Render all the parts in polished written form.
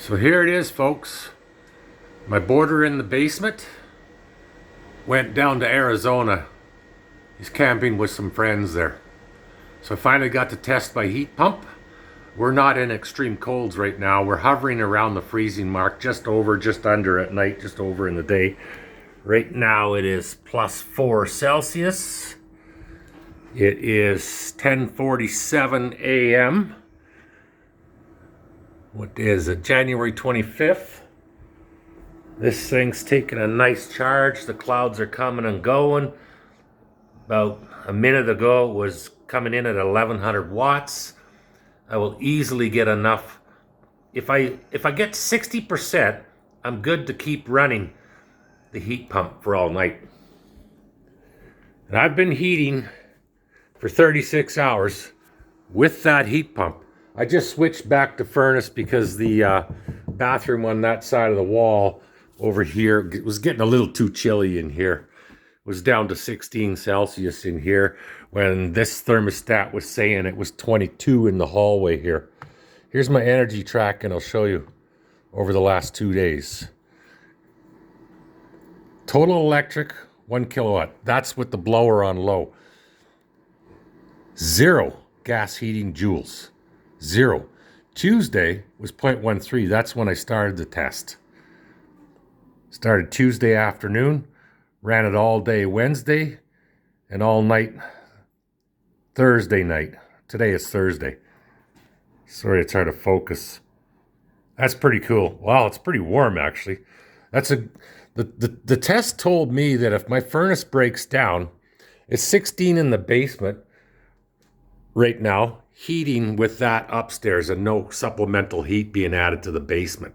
So here it is, folks. My boarder in the basement went down to Arizona. He's camping with some friends there. So I finally got to test my heat pump. We're not in extreme colds right now. We're hovering around the freezing mark, just over, just under at night, just over in the day. Right now it is +4 Celsius. It is 10:47 a.m. What day is it? January 25th. This thing's taking a nice charge. The clouds are coming and going. About a minute ago it was coming in at 1100 watts. I will easily get enough. If I get 60%, I'm good to keep running the heat pump for all night. And I've been heating for 36 hours with that heat pump. I just switched back to furnace because the bathroom on that side of the wall over here was getting a little too chilly in here. It was down to 16 Celsius in here when this thermostat was saying it was 22 in the hallway here. Here's my energy track, and I'll show you over the last 2 days. Total electric, 1 kilowatt. That's with the blower on low. 0 gas heating joules. 0. Tuesday was 0.13. That's when I started the test. Started Tuesday afternoon, ran it all day Wednesday, and all night Thursday night. Today is Thursday. Sorry, it's hard to focus. That's pretty cool. Wow, it's pretty warm actually. The test told me that if my furnace breaks down, it's 16 in the basement right now, heating with that upstairs and no supplemental heat being added to the basement.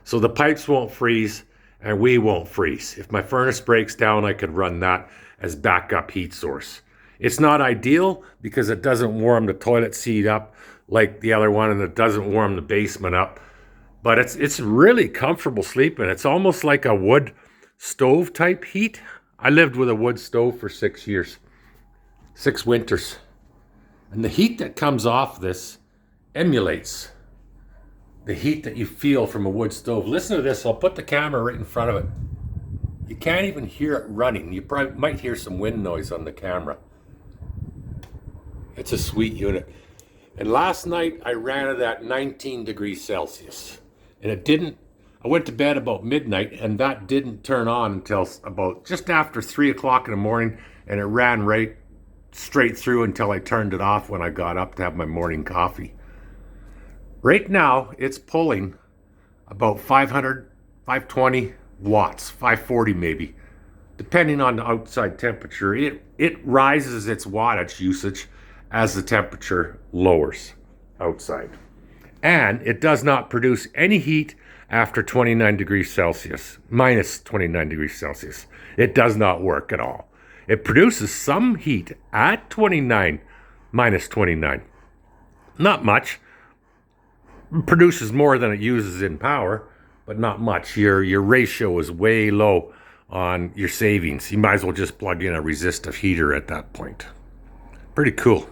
So the pipes won't freeze and we won't freeze. If my furnace breaks down, I could run that as backup heat source. It's not ideal because it doesn't warm the toilet seat up like the other one, and it doesn't warm the basement up. But it's really comfortable sleeping. It's almost like a wood stove type heat. I lived with a wood stove for 6 years, 6 winters. And the heat that comes off this emulates the heat that you feel from a wood stove. Listen to this. I'll put the camera right in front of it. You can't even hear it running. You probably might hear some wind noise on the camera. It's a sweet unit. And last night I ran it at 19 degrees Celsius. And it didn't, I went to bed about midnight and that didn't turn on until about just after 3 o'clock in the morning, and it ran right straight through until I turned it off when I got up to have my morning coffee. Right now it's pulling about 500, 520 watts, 540 maybe, depending on the outside temperature. It rises its wattage usage as the temperature lowers outside. And it does not produce any heat after 29 degrees Celsius, minus 29 degrees Celsius. It does not work at all. It produces some heat at 29, minus 29. Not much. It produces more than it uses in power, but not much. Your ratio is way low on your savings. You might as well just plug in a resistive heater at that point. Pretty cool.